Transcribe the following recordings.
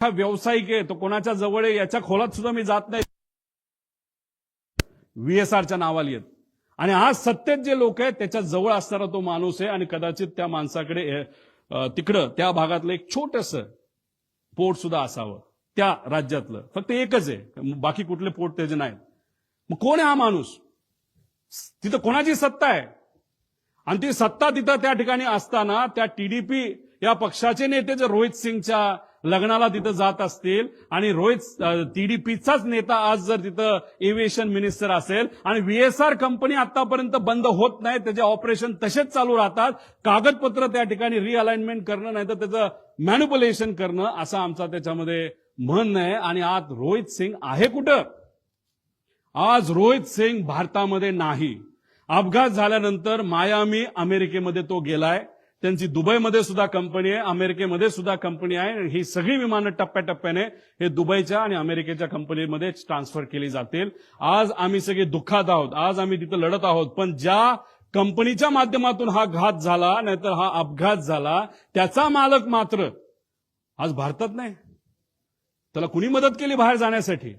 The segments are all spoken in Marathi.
हा व्यावसायिक आहे, तो कोणाच्या जवळ आहे याच्या खोलात सुद्धा मी जात नाही. व्हीएसआरच्या नावाला येत आणि आज सत्तेत जे लोक आहेत त्याच्या जवळ असणारा तो माणूस आहे आणि कदाचित त्या माणसाकडे तिकडं त्या भागातलं एक छोटस पोर्ट सुद्धा असावं त्या राज्यातलं, फक्त एकच आहे, बाकी कुठले पोर्ट त्याचे नाहीत. मग कोण आहे हा माणूस? तिथं कोणाची सत्ता आहे? आणि ती सत्ता तिथं त्या ठिकाणी असताना त्या टीडीपी या पक्षाचे नेते जर रोहित सिंगच्या लग्नाला तिथं जात असतील आणि टीडीपीचाच नेता आज जर तिथं एव्हिएशन मिनिस्टर असेल आणि व्हीएसआर कंपनी आतापर्यंत बंद होत नाही, त्याचे ऑपरेशन तसेच चालू राहतात, कागदपत्र त्या ठिकाणी रिअलाइनमेंट करणं नाही तर त्याचं मॅनिप्युलेशन करणं असं आमचा त्याच्यामध्ये म्हणणं आहे. आणि आज रोहित सिंग आहे कुठं? आज रोहित सिंग भारतामध्ये नाही. अपघात झाल्यानंतर मायामी अमेरिकेमध्ये तो गेलाय. त्यांची दुबईमध्ये सुद्धा कंपनी आहे, अमेरिकेमध्ये सुद्धा कंपनी आहे. ही सगळी विमानं टप्प्याटप्प्याने हे दुबईच्या आणि अमेरिकेच्या कंपनीमध्ये ट्रान्सफर केली जातील. आज आम्ही सगळे दुःखात आहोत, आज आम्ही तिथं लढत आहोत, पण ज्या कंपनीच्या माध्यमातून हा घात झाला नाहीतर हा अपघात झाला त्याचा मालक मात्र आज भारतात नाही. त्याला कुणी मदत केली बाहेर जाण्यासाठी?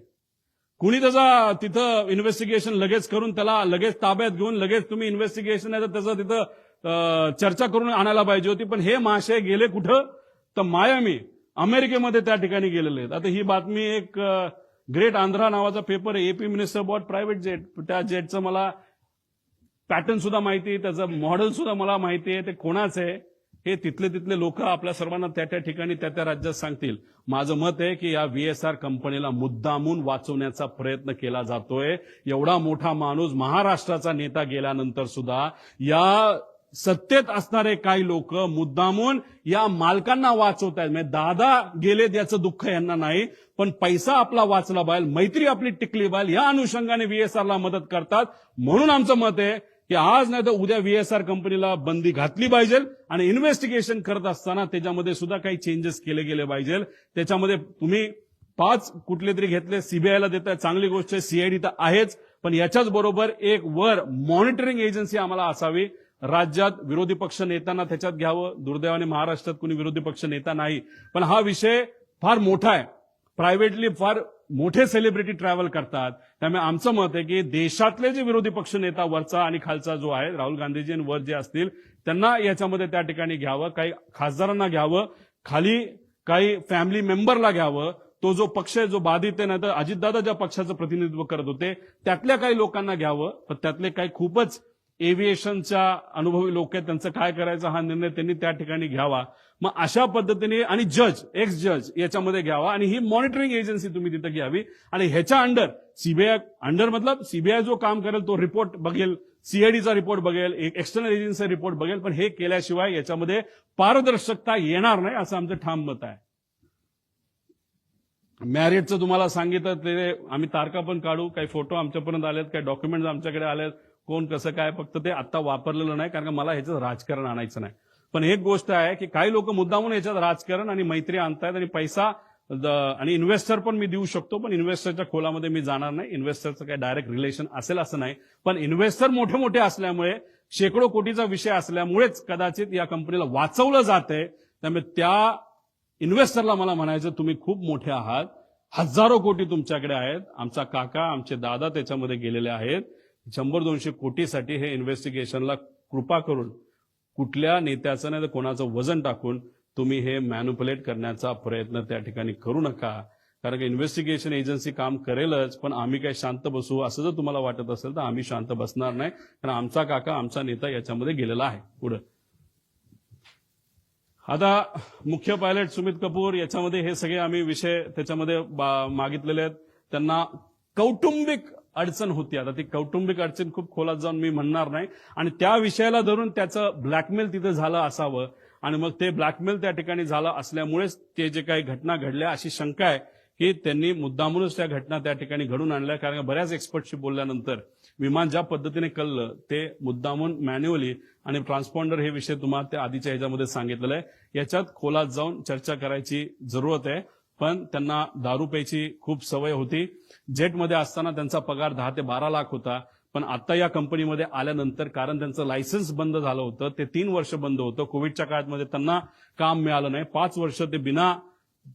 कुणी त्याचा तिथं इन्व्हेस्टिगेशन लगेच करून त्याला लगेच ताब्यात घेऊन लगेच तुम्ही इन्व्हेस्टिगेशन आहे तर त्याचं तिथं चर्चा करून आणायला पाहिजे होती. पण हे महाशय गेले कुठं? तर मायामी अमेरिकेमध्ये त्या ठिकाणी गेलेले आहेत. आता ही बातमी एक ग्रेट आंध्रा नावाचा पेपर आहे, AP minister bought private jet, त्या जेटचं मला पॅटर्न सुद्धा माहिती आहे, त्याचं मॉडेल सुद्धा मला माहिती आहे, ते कोणाचं आहे हे तिथले लोक आपल्या सर्वांना त्या त्या ठिकाणी त्या त्या राज्यात सांगतील. माझं मत आहे की या व्हीएसआर कंपनीला मुद्दामून वाचवण्याचा प्रयत्न केला जातोय. एवढा मोठा माणूस महाराष्ट्राचा नेता गेल्यानंतर सुद्धा या सत्तेत असणारे काही लोक मुद्दामून या मालकांना वाचवत आहेत. म्हणजे दादा गेले याचं दुःख यांना नाही, पण पैसा आपला वाचला पाहिजे, मैत्री आपली टिकली पाहिजे, या अनुषंगाने व्हीएसआरला मदत करतात. म्हणून आमचं मत आहे की आज नाही तर उद्या व्हीएसआर कंपनीला बंदी घातली पाहिजे आणि इन्व्हेस्टिगेशन करत असताना त्याच्यामध्ये सुद्धा काही चेंजेस केले गेले पाहिजे. त्याच्यामध्ये तुम्ही 5 कुठले तरी घेतले, सीबीआयला देताय, चांगली गोष्ट आहे, सीआयडी तर आहेच, पण याच्याच बरोबर एक वर मॉनिटरिंग एजन्सी आम्हाला असावी. राज्यात विरोधी पक्ष नेत्यांना त्याच्यात घ्यावं. दुर्दैवाने महाराष्ट्रात कोणी विरोधी पक्ष नेता नाही, पण हा विषय फार मोठा आहे. प्रायव्हेटली फार मोठे सेलिब्रिटी ट्रॅव्हल करतात. त्यामुळे आमचं मत आहे की देशातले जे विरोधी पक्ष नेता वरचा आणि खालचा जो आहे, राहुल गांधीजी आणि वर जे असतील त्यांना याच्यामध्ये त्या ठिकाणी घ्यावं, काही खासदारांना घ्यावं, खाली काही फॅमिली मेंबरला घ्यावं. तो जो पक्ष आहे जो बाधित आहे, नाही तर अजितदादा ज्या पक्षाचं प्रतिनिधित्व करत होते त्यातल्या काही लोकांना घ्यावं, पण त्यातले काही खूपच एव्हिएशनच्या अनुभवी लोक आहेत, त्यांचं काय करायचं हा निर्णय त्यांनी त्या ठिकाणी घ्यावा. मग अशा पद्धतीने आणि जज, एक्स जज याच्यामध्ये घ्यावा आणि ही मॉनिटरिंग एजन्सी तुम्ही तिथे घ्यावी. आणि ह्याच्या अंडर सीबीआय अंडर मतलब सीबीआय जो काम करेल तो रिपोर्ट बघेल, सीआयडीचा रिपोर्ट बघेल, एक एक्सटर्नल एजन्सीचा रिपोर्ट बघेल, पण हे केल्याशिवाय याच्यामध्ये पारदर्शकता येणार नाही असं आमचं ठाम मत आहे. मॅरिटचं तुम्हाला सांगितलं ते आम्ही तारखा पण काढू, काही फोटो आमच्यापर्यंत आलेत, काही डॉक्युमेंट्स आमच्याकडे आलेत, कोण कसं काय, फक्त ते आता वापरलेलं नाही कारण का मला ह्याच्यात राजकारण आणायचं नाही. पण एक गोष्ट आहे की काही लोक मुद्दामून याच्यात राजकारण आणि मैत्री आणतायत आणि पैसा आणि इन्व्हेस्टर पण मी देऊ शकतो, पण इन्व्हेस्टरच्या खोलामध्ये मी जाणार नाही. इन्व्हेस्टरचं काही डायरेक्ट रिलेशन असेल असं नाही, पण इन्व्हेस्टर मोठे मोठे असल्यामुळे शेकडो कोटीचा विषय असल्यामुळेच कदाचित या कंपनीला वाचवलं जातंय. त्यामुळे त्या इन्व्हेस्टरला मला म्हणायचं तुम्ही खूप मोठे आहात, हजारो कोटी तुमच्याकडे आहेत. आमचा काका, आमचे दादा त्याच्यामध्ये गेलेले आहेत. 100-200 कोटीसाठी हे इन्व्हेस्टिगेशनला कृपा करून कुठल्या नेत्याचं नाही तर कोणाचं वजन टाकून तुम्ही हे मॅनिप्युलेट करण्याचा प्रयत्न त्या ठिकाणी करू नका. कारण की इन्व्हेस्टिगेशन एजन्सी काम करेलच, पण आम्ही काय शांत बसू असं जर तुम्हाला वाटत असेल तर आम्ही शांत बसणार नाही, कारण आमचा काका, आमचा नेता याच्यामध्ये गेलेला आहे. पुढे आता मुख्य पायलट सुमित कपूर याच्यामध्ये हे सगळे आम्ही विषय त्याच्यामध्ये मागितलेले आहेत. त्यांना कौटुंबिक अडचण होती. आता ती कौटुंबिक अडचण खूप खोलात जाऊन मी म्हणणार नाही, आणि त्या विषयाला धरून त्याचं ब्लॅकमेल तिथे झालं असावं आणि मग ते ब्लॅकमेल त्या ठिकाणी झालं असल्यामुळेच ते जे काही घटना घडल्या अशी शंका आहे की त्यांनी मुद्दामूनच त्या घटना त्या ठिकाणी घडून आणल्या. कारण बऱ्याच एक्सपर्टशी बोलल्यानंतर विमान ज्या पद्धतीने कळलं ते मुद्दामून मॅन्युअली आणि ट्रान्सपॉन्डर हे विषय तुम्हाला त्या आधीच्या ह्याच्यामध्ये सांगितलेलं आहे. याच्यात खोलात जाऊन चर्चा करायची जरूरत आहे. पण त्यांना दारू प्यायची खूप सवय होती. जेटमध्ये असताना त्यांचा पगार 10 ते 12 लाख होता, पण आता या कंपनीमध्ये आल्यानंतर कारण त्यांचं लायसन्स बंद झालं होतं, ते 3 वर्ष बंद होतं. कोविडच्या काळामध्ये त्यांना काम मिळालं नाही. 5 वर्ष ते बिना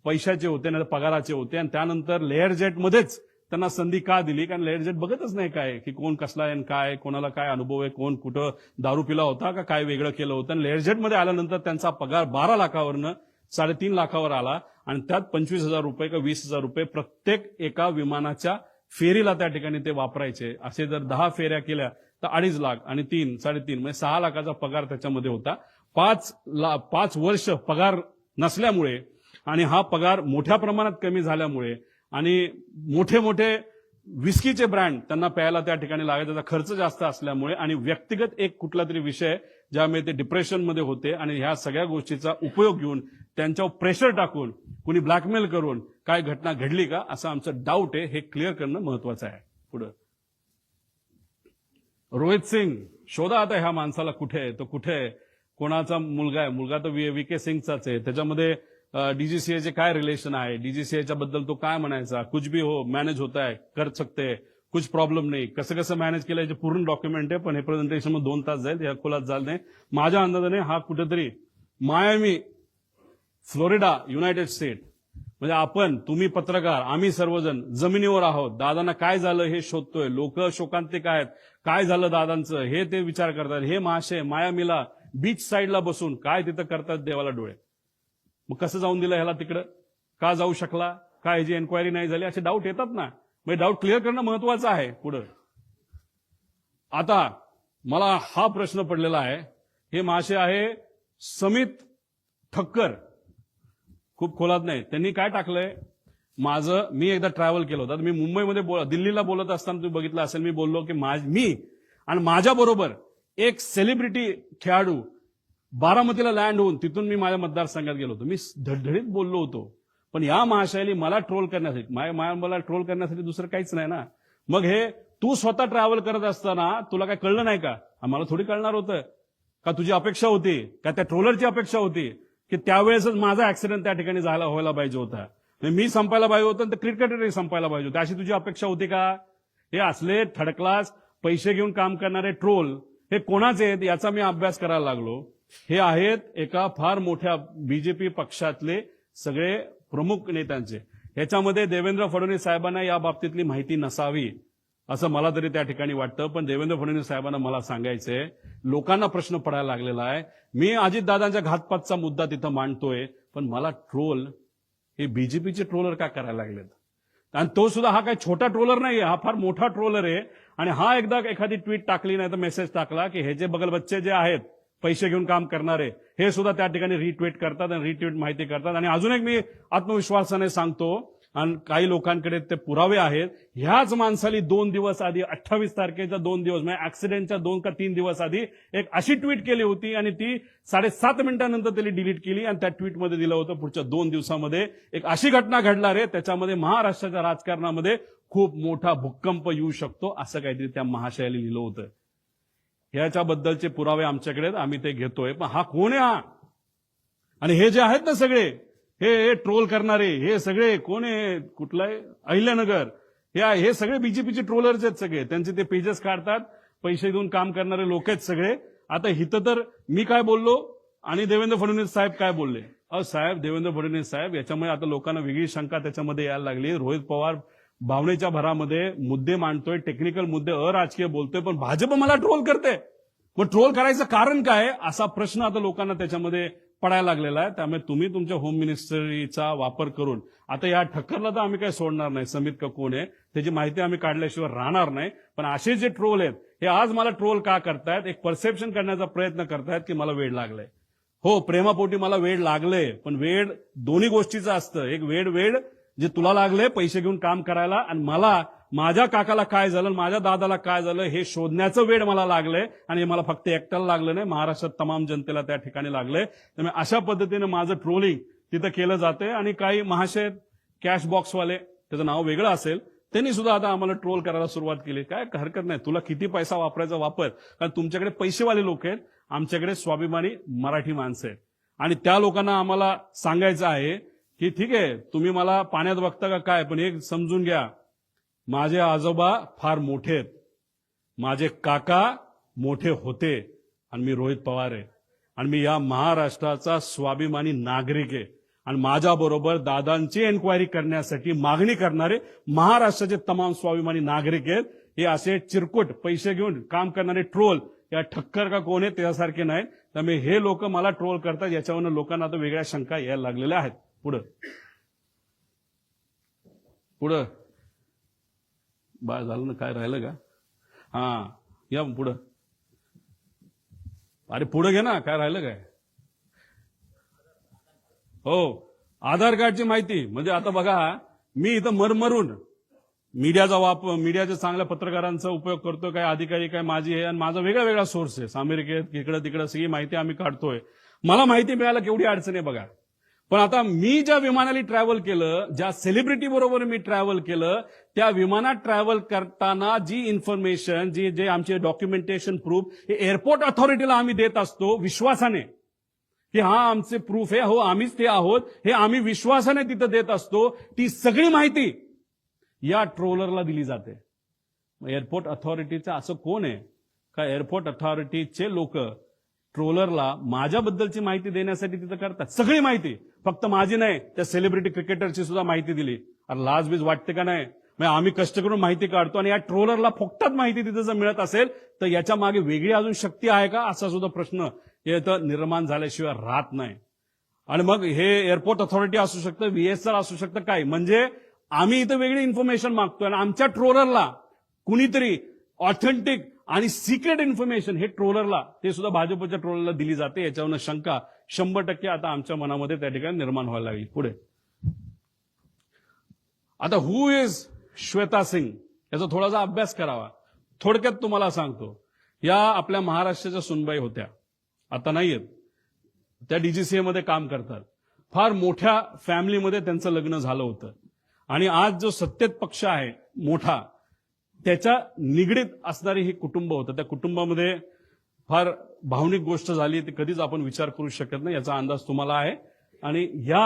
पैशाचे होते नाही पगाराचे होते, आणि त्यानंतर लेअर जेटमध्येच त्यांना संधी का दिली? कारण लेअर जेट बघतच नाही काय की कोण कसला आहे, काय कोणाला काय अनुभव आहे, कोण कुठं दारू पिला होता का काय वेगळं केलं होतं. आणि लेअर जेटमध्ये आल्यानंतर त्यांचा पगार 12 लाखावरनं 3.5 लाखावर आला, आणि त्यात 25,000 रुपये का 20,000 रुपये प्रत्येक एका विमानाच्या फेरीला त्या ठिकाणी ते वापरायचे. असे जर 10 फेऱ्या केल्या तर 2.5 लाख आणि 3, 3.5 म्हणजे 6 लाखाचा पगार त्याच्यामध्ये होता. 5 वर्ष पगार नसल्यामुळे आणि हा पगार मोठ्या प्रमाणात कमी झाल्यामुळे आणि मोठे मोठे विस्कीचे ब्रँड त्यांना प्यायला त्या ठिकाणी लागायचा, त्याचा खर्च जास्त असल्यामुळे आणि व्यक्तिगत एक कुठला तरी विषय ज्यामुळे ते डिप्रेशनमध्ये होते, आणि ह्या सगळ्या गोष्टीचा उपयोग घेऊन त्यांच्यावर प्रेशर टाकून कुणी ब्लॅकमेल करून काय घटना घडली का असं आमचं डाऊट आहे. हे क्लिअर करणं महत्वाचं आहे. पुढं रोहित सिंग शोधा आता ह्या माणसाला कुठे आहे, तो कुठे आहे, कोणाचा मुलगा आहे, मुलगा तर VK सिंगचाच आहे. त्याच्यामध्ये डीजीसीएचे काय रिलेशन आहे, डीजीसीएच्या बद्दल तो काय म्हणायचा, कुछ भी हो मॅनेज होता है, कर सकते कुछ प्रॉब्लेम नाही, कसं कसं मॅनेज केलं याचे पूर्ण डॉक्युमेंट आहे. पण हे प्रेझेंटेशन मध्ये 2 तास जाईल, या खोलात जाल नाही. माझ्या अंदाजाने हा कुठेतरी मायामी, फ्लोरिडा, युनायटेड स्टेट, म्हणजे तुम्ही पत्रकार, आम्ही सर्वजण जमिनीवर आहोत. दादांना काय झालं हे शोधतोय. लोक शोकांतिक आहेत, काय झालं दादांचं हे ते विचार करतात. हे महाशय मायामीला बीच साईडला बसून काय तिथं करतात देवाला डोळे. मग कसं जाऊन दिलं ह्याला तिकडं, का जाऊ शकला, का ह्याची एन्क्वायरी नाही झाली, असे डाऊट येतात ना. म्हणजे डाऊट क्लिअर करणं महत्वाचं आहे. पुढं आता मला हा प्रश्न पडलेला आहे. हे महाशय आहे समित ठक्कर, खूप खोलात नाही. त्यांनी काय टाकलंय, मी एकदा ट्रॅव्हल केलं होतं. मी मुंबईमध्ये दिल्लीला बोलत असताना तुम्ही बघितलं असेल, मी बोललो की मी आणि माझ्याबरोबर एक सेलिब्रिटी खेळाडू बारामतीला लँड होऊन तिथून मी माझ्या मतदारसंघात गेलो होतो. मी धडधडीत बोललो होतो. पण या महाशयाने मला ट्रोल करण्यासाठी, मला ट्रोल करण्यासाठी दुसरं काहीच नाही ना. मग हे तू स्वतः ट्रॅव्हल करत असताना तुला काय कळलं नाही का? आम्हाला थोडी कळणार होतं का? तुझी अपेक्षा होती का, त्या ट्रोलरची अपेक्षा होती की त्यावेळेसच माझा ऍक्सिडेंट त्या ठिकाणी व्हायला पाहिजे होता, मी संपायला पाहिजे होतं, तर क्रिकेटरही संपायला पाहिजे होतं, अशी तुझी अपेक्षा होती का? हे असले थर्ड क्लास पैसे घेऊन काम करणारे ट्रोल हे कोणाचे आहेत याचा मी अभ्यास करायला लागलो. हे आहेत एका फार मोठ्या बीजेपी पक्षातले सगळे प्रमुख नेत्यांचे. ह्याच्यामध्ये देवेंद्र फडणवीस साहेबांना या बाबतीतली माहिती नसावी असं मला तरी त्या ठिकाणी वाटतं. पण देवेंद्र फडणवीस साहेबांना मला सांगायचंय, लोकांना प्रश्न पडायला लागलेला आहे. मी अजितदादांच्या घातपातचा मुद्दा तिथं मांडतोय, पण मला ट्रोल हे बीजेपीचे ट्रोलर का करायला लागलेत? आणि तो सुद्धा हा काही छोटा ट्रोलर नाहीये, हा फार मोठा ट्रोलर आहे. आणि हा एकदा एखादी ट्विट टाकली नाही तर मेसेज टाकला की हे जे बगल बच्चे जे आहेत पैसे घेऊन काम करणारे, हे सुद्धा त्या ठिकाणी रिट्विट करतात आणि रिट्विट माहिती करतात. आणि अजून एक मी आत्मविश्वासाने सांगतो, आणि काही लोकांकडे ते पुरावे आहेत, ह्याच माणसाली 2 दिवस आधी 28 तारखेच्या 2 दिवस म्हणजे ऍक्सिडेंटच्या 2 का 3 दिवस आधी एक अशी ट्विट केली होती आणि ती 7.5 मिनिटांनंतर त्यांनी डिलीट केली. आणि त्या ट्विटमध्ये दिलं होतं पुढच्या 2 दिवसामध्ये एक अशी घटना घडणार आहे, त्याच्यामध्ये महाराष्ट्राच्या राजकारणामध्ये खूप मोठा भूकंप येऊ शकतो, असं काहीतरी त्या महाशयाला लिहिलं होतं. ह्याच्याबद्दलचे पुरावे आमच्याकडे आहेत, आम्ही ते घेतोय. पण हा कोण आहे हा? आणि हे जे आहेत ना सगळे हे ट्रोल करणारे, हे सगळे कोण आहे? कुठलं आहे? अहिल्यानगर, हे सगळे बीजेपीचे ट्रोलर्स आहेत सगळे. त्यांचे ते पेजेस काढतात, पैसे देऊन काम करणारे लोक आहेत सगळे. आता हिथं तर मी काय बोललो आणि देवेंद्र फडणवीस साहेब काय बोलले. साहेब, देवेंद्र फडणवीस साहेब, याच्यामुळे आता लोकांना वेगळी शंका त्याच्यामध्ये यायला लागली. रोहित पवार भावनेच्या भरामध्ये मुद्दे मांडतोय, टेक्निकल मुद्दे, अराजकीय बोलतोय, पण भाजप मला ट्रोल करते. मग ट्रोल करायचं कारण काय, असा प्रश्न आता लोकांना त्याच्यामध्ये पडायला लागलेला आहे. त्यामुळे तुम्ही तुमच्या होम मिनिस्ट्रीचा वापर करून, आता या ठक्करला तर आम्ही काही सोडणार नाही, समित का कोण आहे त्याची माहिती आम्ही काढल्याशिवाय राहणार नाही. पण असे जे ट्रोल आहेत हे आज मला ट्रोल का करतायत, एक परसेप्शन करण्याचा प्रयत्न करतायत की मला वेळ लागलाय. हो, प्रेमापोटी मला वेळ लागले, पण वेळ दोन्ही गोष्टीचं असतं. एक वेळ जे तुला लागले पैसे घेऊन काम करायला, आणि मला माझ्या काकाला काय झालं, माझ्या दादाला काय झालं हे शोधण्याचं वेळ मला लागलंय. आणि हे मला फक्त एकट्याला लागलं नाही, महाराष्ट्रात तमाम जनतेला त्या ठिकाणी लागलंय. त्यामुळे अशा पद्धतीने माझं ट्रोलिंग तिथं केलं जातंय. आणि काही महाशय कॅश बॉक्सवाले, त्याचं नाव वेगळं असेल, त्यांनी सुद्धा आता आम्हाला ट्रोल करायला सुरुवात केली. काय हरकत नाही, तुला किती पैसा वापरायचा वापर, कारण तुमच्याकडे पैसेवाले लोक आहेत, आमच्याकडे स्वाभिमानी मराठी माणसं आहेत. आणि त्या लोकांना आम्हाला सांगायचं आहे की ठीक आहे, तुम्ही मला पाण्यात बघता का काय, पण एक समजून घ्या, माझे आजोबा फार मोठे आहेत, माझे काका मोठे होते, आणि मी रोहित पवार आहे, आणि मी या महाराष्ट्राचा स्वाभिमानी नागरिक आहे. आणि माझ्याबरोबर दादांची एन्क्वायरी करण्यासाठी मागणी करणारे महाराष्ट्राचे तमाम स्वाभिमानी नागरिक आहेत. हे असे चिरकुट पैसे घेऊन काम करणारे ट्रोल या ठक्कर का कोण आहे त्यासारखे नाहीत. त्यामुळे हे लोक मला ट्रोल करतात, याच्यावरून लोकांना आता वेगळ्या शंका यायला लागलेल्या आहेत. पुढं बाळ झालं ना, काय राहिलं का? हा या पुढं. अरे पुढे घे ना, काय राहिलं काय? हो, आधार कार्डची माहिती. म्हणजे आता बघा, मी इथं मरमरून मीडियाचा वापर, मीडियाच्या चांगल्या पत्रकारांचा उपयोग करतो, काय अधिकारी काय माझी आहे, आणि माझा वेगळा वेगळा सोर्स आहे. अमेरिकेत इकडं तिकडं सगळी माहिती आम्ही काढतोय. मला माहिती मिळायला केवढी अडचण आहे बघा. पण आता मी ज्या विमानाने ट्रॅव्हल केलं, ज्या सेलिब्रिटी बरोबर मी ट्रॅव्हल केलं, त्या विमानात ट्रॅव्हल करताना जी इन्फॉर्मेशन, जे आमचे डॉक्युमेंटेशन प्रूफ हे एअरपोर्ट अथॉरिटीला आम्ही देत असतो विश्वासाने, की हा आमचे प्रूफ आहे, हो आम्हीच ते आहोत, हे आम्ही विश्वासाने तिथं देत असतो. ती सगळी माहिती या ट्रोलरला दिली जाते. एअरपोर्ट अथॉरिटीचं असं कोण आहे का एअरपोर्ट अथॉरिटीचे लोक ट्रोलरला माझ्याबद्दलची माहिती देण्यासाठी तिथं करतात? सगळी माहिती, फक्त माझी नाही, त्या सेलिब्रिटी क्रिकेटरची सुद्धा माहिती दिली. अरे लाजबीज वाटते का नाही? मग आम्ही कष्ट करून माहिती काढतो आणि या ट्रोलरला फुकटात माहिती तिथं जर मिळत असेल तर याच्या मागे वेगळी अजून शक्ती आहे का, असा सुद्धा प्रश्न इथं निर्माण झाल्याशिवाय राहत नाही. आणि मग हे एअरपोर्ट अथॉरिटी असू शकतं, VSR असू शकतं, काय म्हणजे आम्ही इथं वेगळी इन्फॉर्मेशन मागतोय आणि आमच्या ट्रोलरला कुणीतरी ऑथेंटिक आणि सिक्रेट इन्फॉर्मेशन हे ट्रोलरला, ते सुद्धा भाजपच्या ट्रोलरला दिली जाते. याच्यावरून शंका 100% आता आमच्या मनामध्ये त्या ठिकाणी निर्माण व्हायला लागली. पुढे आता हु इज श्वेता सिंग, याचा थोडासा अभ्यास करावा. थोडक्यात तुम्हाला सांगतो, या आपल्या महाराष्ट्राच्या सुनबाई होत्या, आता नाहीयेत, त्या DGCA मध्ये काम करतात. फार मोठ्या फॅमिलीमध्ये त्यांचं लग्न झालं होतं आणि आज जो सत्तेत पक्ष आहे मोठा, त्याच्या निगडीत असणारे हे कुटुंब होतं. त्या कुटुंबामध्ये फार भावनिक गोष्ट झाली, ती कधीच आपण विचार करू शकत नाही, याचा अंदाज तुम्हाला आहे. आणि ह्या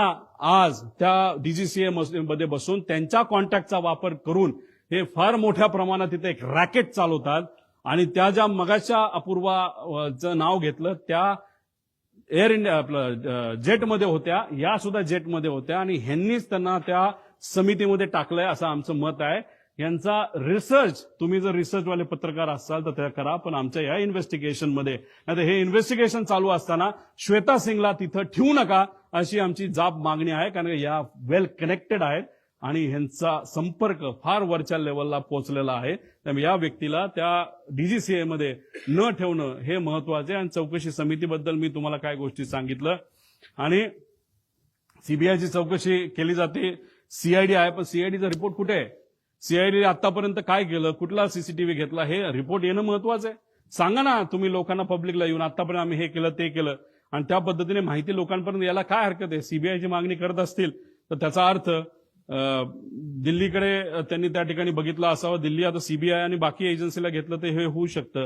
आज त्या DGCA मध्ये बसून त्यांच्या कॉन्टॅक्टचा वापर करून हे फार मोठ्या प्रमाणात तिथे एक रॅकेट चालवतात. आणि त्या ज्या मगाच्या अपूर्वाचं नाव घेतलं, त्या एअर इंडिया आपलं जेटमध्ये होत्या, या सुद्धा जेटमध्ये होत्या आणि ह्यांनीच त्यांना त्या समितीमध्ये टाकलंय असं आमचं मत आहे. यांचा रिसर्च, तुम्ही जर रिसर्चवाले पत्रकार असाल तर त्या करा, पण आमच्या या इन्व्हेस्टिगेशनमध्ये, नाही हे इन्व्हेस्टिगेशन चालू असताना श्वेता सिंगला तिथं ठेवू नका अशी आमची जाब मागणी आहे. कारण या वेल कनेक्टेड आहेत आणि ह्यांचा संपर्क फार वरच्या लेवलला पोहोचलेला आहे. त्यामुळे या व्यक्तीला त्या DGCA मध्ये न ठेवणं हे महत्वाचे. आणि चौकशी समितीबद्दल मी तुम्हाला काय गोष्टी सांगितलं, आणि CBIची चौकशी केली जाते, CID आहे, पण CIDचा रिपोर्ट कुठे आहे? CID आतापर्यंत काय केलं, कुठला CCTV घेतला, हे रिपोर्ट येणं महत्वाचं आहे. सांगा ना तुम्ही लोकांना, पब्लिकला येऊन आतापर्यंत आम्ही हे केलं ते केलं, आणि त्या पद्धतीने माहिती लोकांपर्यंत यायला काय हरकत आहे? CBIची मागणी करत असतील तर त्याचा अर्थ दिल्लीकडे त्यांनी त्या ठिकाणी बघितलं असावं. दिल्ली आता CBI आणि बाकी एजन्सीला घेतलं तर हे होऊ शकतं.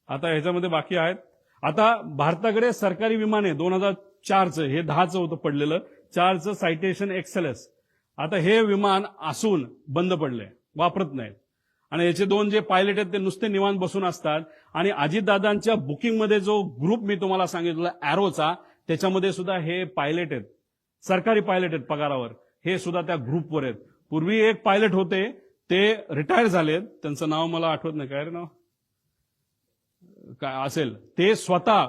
आता ह्याच्यामध्ये बाकी आहेत. आता भारताकडे सरकारी विमान आहे 2004चं, हे 10चं होतं पडलेलं, 4चं सायटेशन XLS. आता हे विमान असून बंद पडले, वापरत नाहीत. आणि याचे 2 जे पायलट आहेत ते नुसते निवांत बसून असतात. आणि अजितदादांच्या बुकिंगमध्ये जो ग्रुप मी तुम्हाला सांगितलं एरोचा, त्याच्यामध्ये सुद्धा हे पायलट आहेत, सरकारी पायलट आहेत पगारावर, हे सुद्धा त्या ग्रुपवर आहेत. पूर्वी एक पायलट होते, ते रिटायर झालेत, त्यांचं नाव मला आठवत नाही, काय रे नाव काय असेल, ते स्वतः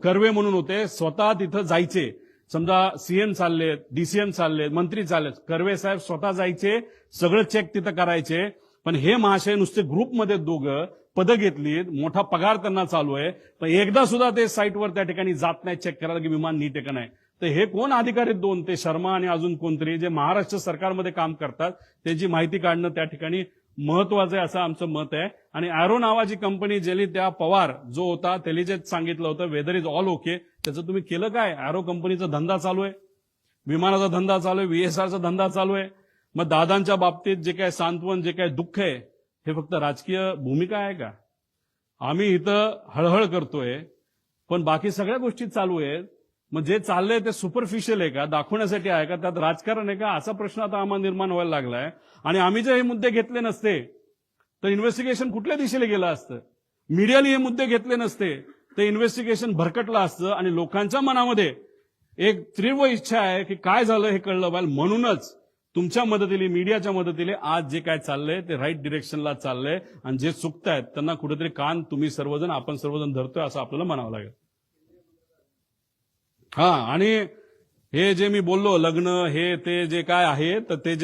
कर्वे म्हणून होते, स्वतः तिथं जायचे. समजा CM चाललेत, DCM चाललेत, मंत्री चाललेत, कर्वे साहेब स्वतः जायचे, सगळं चेक तिथं करायचे. पण हे महाशय नुसते ग्रुपमध्ये दोघं पदं घेतलीत, मोठा पगार त्यांना चालू आहे, पण एकदा सुद्धा ते साईटवर त्या ठिकाणी जात नाही चेक करायला की विमान नीट आहे का नाही. तर हे कोण अधिकारी 2, ते शर्मा आणि अजून कोणतरी जे महाराष्ट्र सरकारमध्ये काम करतात, त्यांची माहिती काढणं त्या ठिकाणी महत्वाचं आहे असं आमचं मत आहे. आणि एरो नावाची कंपनी ज्याने त्या पवार जो होता त्याला जे सांगितलं होतं वेदर इज ऑल ओके, त्याचं तुम्ही केलं काय? एरो कंपनीचा धंदा चालू आहे, विमानाचा धंदा चालू आहे, VSRचा धंदा चालू आहे. मग दादांच्या बाबतीत जे काय सांत्वन, जे काय दुःख आहे, हे फक्त राजकीय भूमिका आहे का? आम्ही इथं हळहळ करतोय पण बाकी सगळ्या गोष्टी चालू आहेत. मग जे चाललंय ते सुपरफिशियल आहे का, दाखवण्यासाठी आहे का, त्यात राजकारण आहे का, असा प्रश्न आता आम्हाला निर्माण व्हायला लागलाय. आणि आम्ही जर हे मुद्दे घेतले नसते तर इन्व्हेस्टिगेशन कुठल्या दिशेला गेलं असतं? मीडियाने हे मुद्दे घेतले नसते तर इन्व्हेस्टिगेशन भरकटलं असतं आणि लोकांच्या मनामध्ये एक तीव्र इच्छा आहे की काय झालं हे कळलं पाहिजे. म्हणूनच तुमच्या मदतीने, मीडियाच्या मदतीने आज जे काय चाललंय ते राईट डिरेक्शनला चाललंय आणि जे चुकतायत त्यांना कुठेतरी कान तुम्ही सर्वजण, आपण सर्वजण धरतोय असं आपल्याला म्हणावं लागेल. आणि हे जे मी बोललो लग्न हे ते जे काय आहे तर ते जे